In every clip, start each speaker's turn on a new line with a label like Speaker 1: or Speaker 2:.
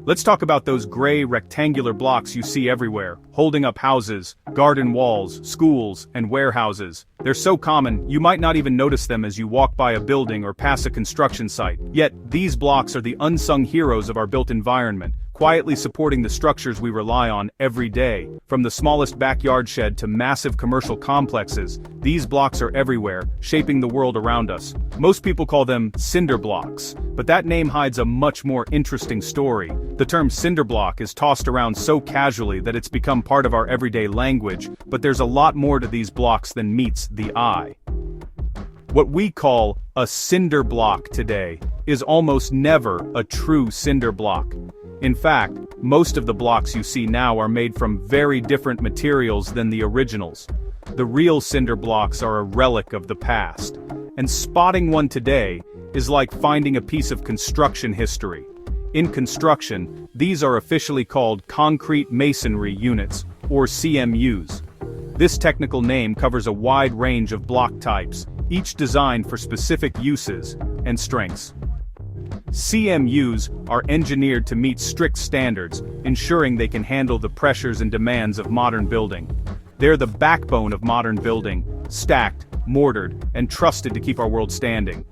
Speaker 1: Let's talk about those gray rectangular blocks you see everywhere, holding up houses, garden walls, schools, and warehouses. They're so common, you might not even notice them as you walk by a building or pass a construction site. Yet, these blocks are the unsung heroes of our built environment, quietly supporting the structures we rely on every day. From the smallest backyard shed to massive commercial complexes, these blocks are everywhere, shaping the world around us. Most people call them cinder blocks, but that name hides a much more interesting story. The term cinder block is tossed around so casually that it's become part of our everyday language, but there's a lot more to these blocks than meets the eye. What we call a cinder block today is almost never a true cinder block. In fact, most of the blocks you see now are made from very different materials than the originals. The real cinder blocks are a relic of the past, and spotting one today is like finding a piece of construction history. In construction, these are officially called concrete masonry units, or CMUs. This technical name covers a wide range of block types, each designed for specific uses and strengths. CMUs are engineered to meet strict standards, ensuring they can handle the pressures and demands of modern building. They're the backbone of modern building, stacked, mortared, and trusted to keep our world standing.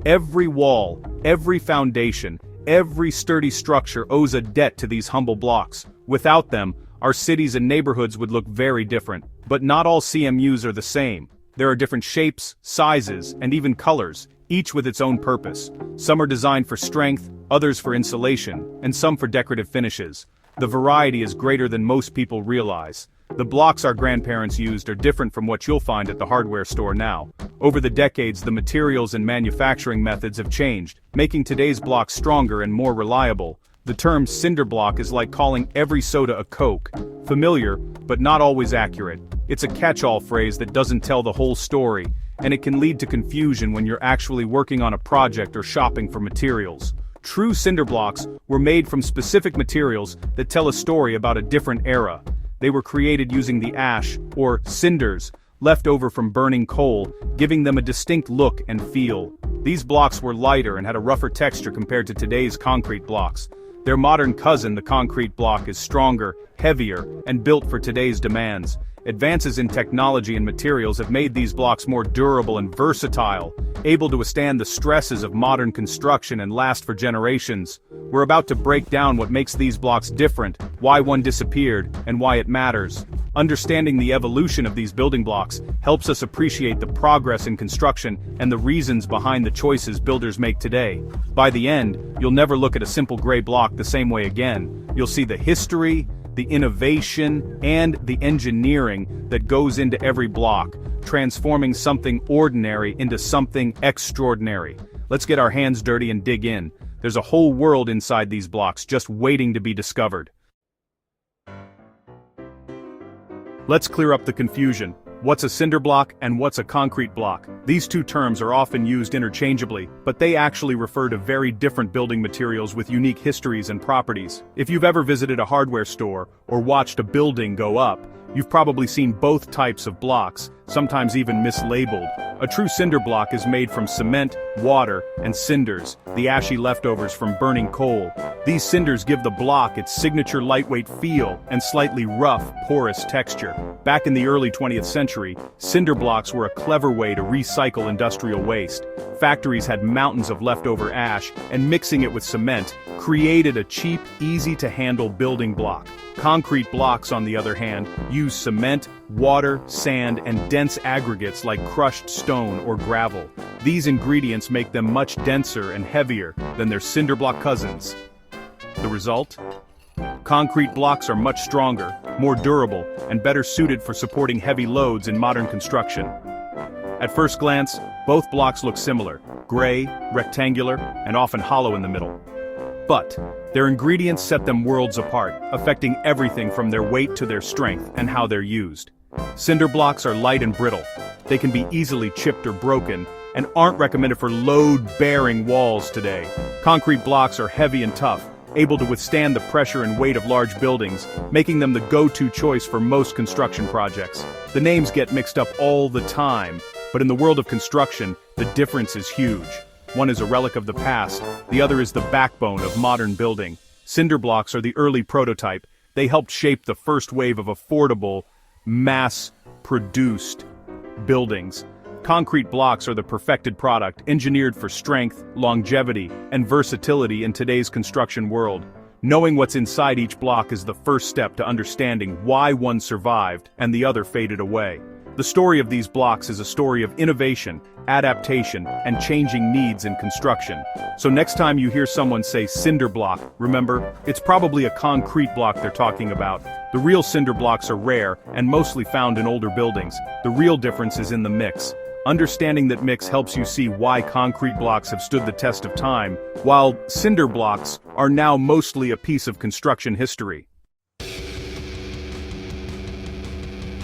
Speaker 1: Every wall, every foundation, every sturdy structure owes a debt to these humble blocks. Without them, our cities and neighborhoods would look very different. But not all CMUs are the same. There are different shapes, sizes, and even colors, each with its own purpose. Some are designed for strength, others for insulation, and some for decorative finishes. The variety is greater than most people realize. The blocks our grandparents used are different from what you'll find at the hardware store now. Over the decades, the materials and manufacturing methods have changed, making today's blocks stronger and more reliable. The term cinder block is like calling every soda a Coke. Familiar, but not always accurate. It's a catch-all phrase that doesn't tell the whole story, and it can lead to confusion when you're actually working on a project or shopping for materials. True cinder blocks were made from specific materials that tell a story about a different era. They were created using the ash, or cinders, left over from burning coal, giving them a distinct look and feel. These blocks were lighter and had a rougher texture compared to today's concrete blocks. Their modern cousin, the concrete block, is stronger, heavier, and built for today's demands. Advances in technology and materials have made these blocks more durable and versatile, able to withstand the stresses of modern construction and last for generations. We're about to break down what makes these blocks different, why one disappeared, and why it matters. Understanding the evolution of these building blocks helps us appreciate the progress in construction and the reasons behind the choices builders make today. By the end, you'll never look at a simple gray block the same way again. You'll see the history, the innovation, and the engineering that goes into every block, transforming something ordinary into something extraordinary. Let's get our hands dirty and dig in. There's a whole world inside these blocks just waiting to be discovered. Let's clear up the confusion. What's a cinder block and what's a concrete block? These two terms are often used interchangeably, but they actually refer to very different building materials with unique histories and properties. If you've ever visited a hardware store or watched a building go up, you've probably seen both types of blocks, sometimes even mislabeled. A true cinder block is made from cement, water, and cinders, the ashy leftovers from burning coal. These cinders give the block its signature lightweight feel and slightly rough, porous texture. Back in the early 20th century, cinder blocks were a clever way to recycle industrial waste. Factories had mountains of leftover ash, and mixing it with cement created a cheap, easy-to-handle building block. Concrete blocks, on the other hand, use cement, water, sand, and dense aggregates like crushed stone or gravel. These ingredients make them much denser and heavier than their cinder block cousins. The result? Concrete blocks are much stronger, more durable, and better suited for supporting heavy loads in modern construction. At first glance, both blocks look similar, gray, rectangular, and often hollow in the middle. But their ingredients set them worlds apart, affecting everything from their weight to their strength and how they're used. Cinder blocks are light and brittle. They can be easily chipped or broken, and aren't recommended for load-bearing walls today. Concrete blocks are heavy and tough, able to withstand the pressure and weight of large buildings, making them the go-to choice for most construction projects. The names get mixed up all the time, but in the world of construction, the difference is huge. One is a relic of the past, the other is the backbone of modern building. Cinder blocks are the early prototype. They helped shape the first wave of affordable, mass-produced buildings. Concrete blocks are the perfected product, engineered for strength, longevity, and versatility in today's construction world. Knowing what's inside each block is the first step to understanding why one survived and the other faded away. The story of these blocks is a story of innovation, adaptation, and changing needs in construction. So next time you hear someone say cinder block, remember, it's probably a concrete block they're talking about. The real cinder blocks are rare and mostly found in older buildings. The real difference is in the mix. Understanding that mix helps you see why concrete blocks have stood the test of time, while cinder blocks are now mostly a piece of construction history.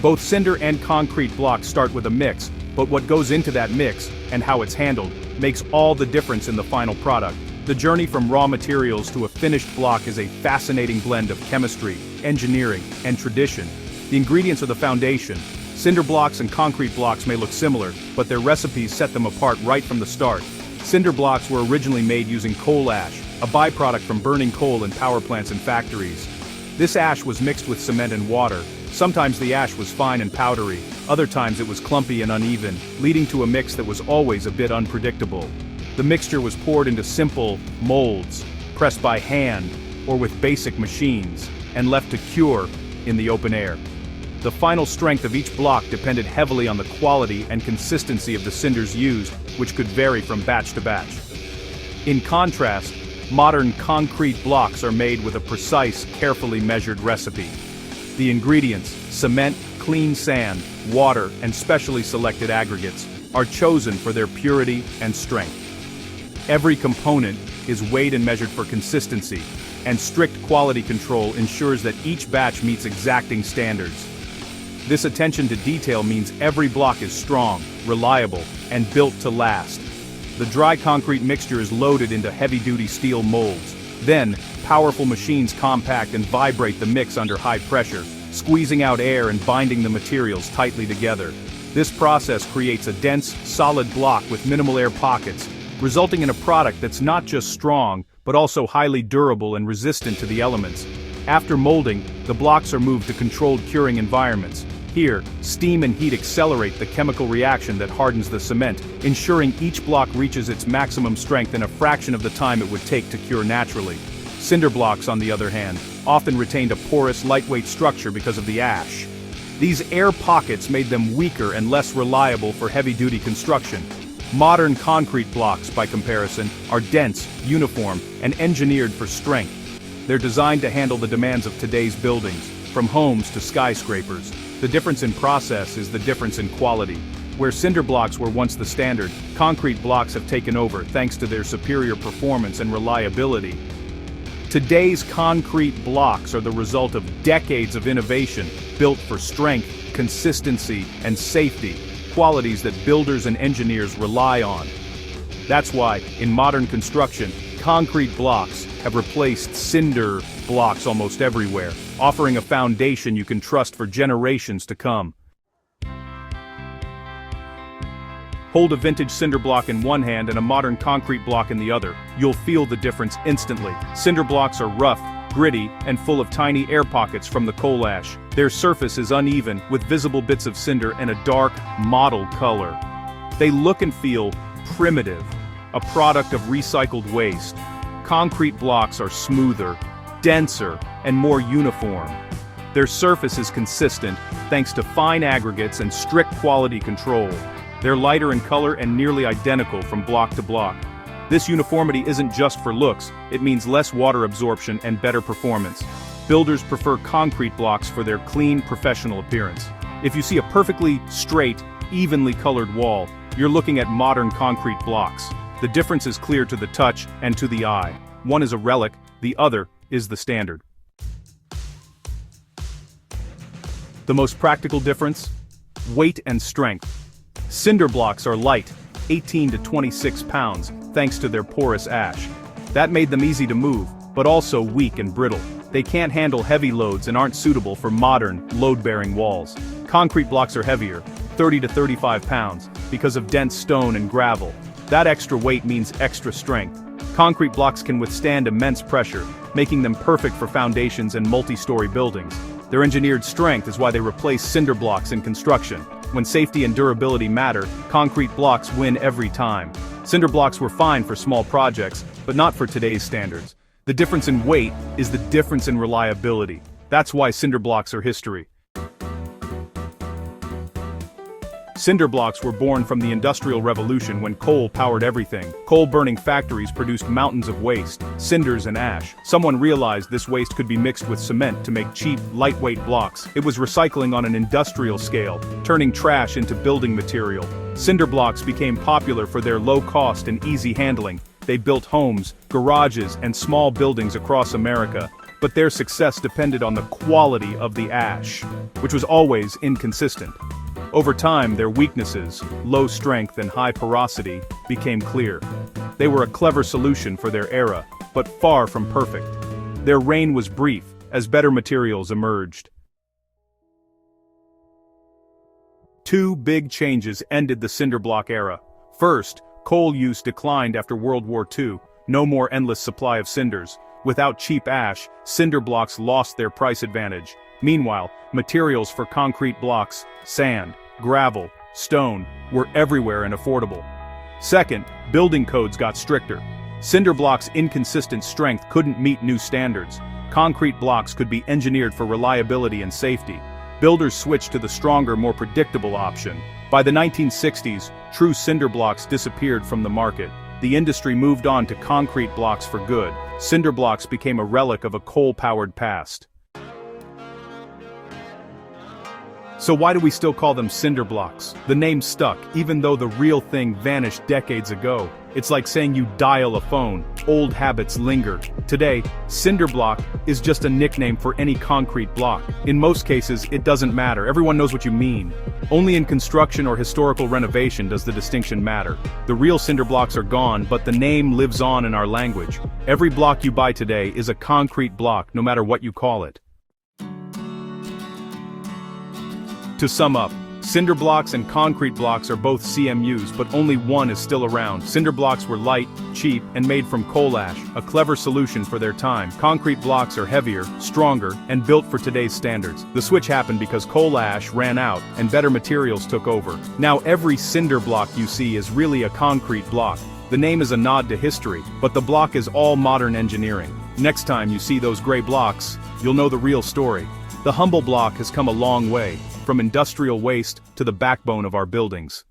Speaker 1: Both cinder and concrete blocks start with a mix, but what goes into that mix, and how it's handled, makes all the difference in the final product. The journey from raw materials to a finished block is a fascinating blend of chemistry, engineering, and tradition. The ingredients are the foundation. Cinder blocks and concrete blocks may look similar, but their recipes set them apart right from the start. Cinder blocks were originally made using coal ash, a byproduct from burning coal in power plants and factories. This ash was mixed with cement and water. Sometimes the ash was fine and powdery, other times it was clumpy and uneven, leading to a mix that was always a bit unpredictable. The mixture was poured into simple molds, pressed by hand or with basic machines, and left to cure in the open air. The final strength of each block depended heavily on the quality and consistency of the cinders used, which could vary from batch to batch. In contrast, modern concrete blocks are made with a precise, carefully measured recipe. The ingredients, cement, clean sand, water, and specially selected aggregates, are chosen for their purity and strength. Every component is weighed and measured for consistency, and strict quality control ensures that each batch meets exacting standards. This attention to detail means every block is strong, reliable, and built to last. The dry concrete mixture is loaded into heavy-duty steel molds. Then, powerful machines compact and vibrate the mix under high pressure, squeezing out air and binding the materials tightly together. This process creates a dense, solid block with minimal air pockets, resulting in a product that's not just strong, but also highly durable and resistant to the elements. After molding, the blocks are moved to controlled curing environments. Here, steam and heat accelerate the chemical reaction that hardens the cement, ensuring each block reaches its maximum strength in a fraction of the time it would take to cure naturally. Cinder blocks, on the other hand, often retained a porous, lightweight structure because of the ash. These air pockets made them weaker and less reliable for heavy-duty construction. Modern concrete blocks, by comparison, are dense, uniform, and engineered for strength. They're designed to handle the demands of today's buildings, from homes to skyscrapers. The difference in process is the difference in quality. Where cinder blocks were once the standard, concrete blocks have taken over thanks to their superior performance and reliability. Today's concrete blocks are the result of decades of innovation, built for strength, consistency, and safety, qualities that builders and engineers rely on. That's why, in modern construction, concrete blocks have replaced cinder blocks almost everywhere, offering a foundation you can trust for generations to come. Hold a vintage cinder block in one hand and a modern concrete block in the other. You'll feel the difference instantly. Cinder blocks are rough, gritty, and full of tiny air pockets from the coal ash. Their surface is uneven, with visible bits of cinder and a dark, mottled color. They look and feel primitive, a product of recycled waste. Concrete blocks are smoother, denser, and more uniform. Their surface is consistent, thanks to fine aggregates and strict quality control. They're lighter in color and nearly identical from block to block. This uniformity isn't just for looks, it means less water absorption and better performance. Builders prefer concrete blocks for their clean, professional appearance. If you see a perfectly straight, evenly colored wall, you're looking at modern concrete blocks. The difference is clear to the touch and to the eye. One is a relic, the other is the standard. The most practical difference? Weight and strength. Cinder blocks are light, 18 to 26 pounds, thanks to their porous ash. That made them easy to move, but also weak and brittle. They can't handle heavy loads and aren't suitable for modern, load-bearing walls. Concrete blocks are heavier, 30 to 35 pounds, because of dense stone and gravel. That extra weight means extra strength. Concrete blocks can withstand immense pressure, making them perfect for foundations and multi-story buildings. Their engineered strength is why they replace cinder blocks in construction. When safety and durability matter, concrete blocks win every time. Cinder blocks were fine for small projects, but not for today's standards. The difference in weight is the difference in reliability. That's why cinder blocks are history. Cinder blocks were born from the Industrial Revolution when coal powered everything. Coal-burning factories produced mountains of waste, cinders and ash. Someone realized this waste could be mixed with cement to make cheap, lightweight blocks. It was recycling on an industrial scale, turning trash into building material. Cinder blocks became popular for their low cost and easy handling. They built homes, garages, and small buildings across America. But their success depended on the quality of the ash, which was always inconsistent. Over time, their weaknesses, low strength and high porosity, became clear. They were a clever solution for their era, but far from perfect. Their reign was brief, as better materials emerged. Two big changes ended the cinder block era. First, coal use declined after World War II. No more endless supply of cinders. Without cheap ash, cinder blocks lost their price advantage. Meanwhile, materials for concrete blocks, sand, gravel, stone, were everywhere and affordable. Second, building codes got stricter. Cinder blocks' inconsistent strength couldn't meet new standards. Concrete blocks could be engineered for reliability and safety. Builders switched to the stronger, more predictable option. By the 1960s, true cinder blocks disappeared from the market. The industry moved on to concrete blocks for good. Cinder blocks became a relic of a coal-powered past. So why do we still call them cinder blocks? The name stuck, even though the real thing vanished decades ago. It's like saying you dial a phone. Old habits linger. Today, cinder block is just a nickname for any concrete block. In most cases, it doesn't matter. Everyone knows what you mean. Only in construction or historical renovation does the distinction matter. The real cinder blocks are gone, but the name lives on in our language. Every block you buy today is a concrete block, no matter what you call it. To sum up, cinder blocks and concrete blocks are both CMUs, but only one is still around. Cinder blocks were light, cheap, and made from coal ash, a clever solution for their time. Concrete blocks are heavier, stronger, and built for today's standards. The switch happened because coal ash ran out, and better materials took over. Now every cinder block you see is really a concrete block. The name is a nod to history, but the block is all modern engineering. Next time you see those gray blocks, you'll know the real story. The humble block has come a long way, from industrial waste to the backbone of our buildings.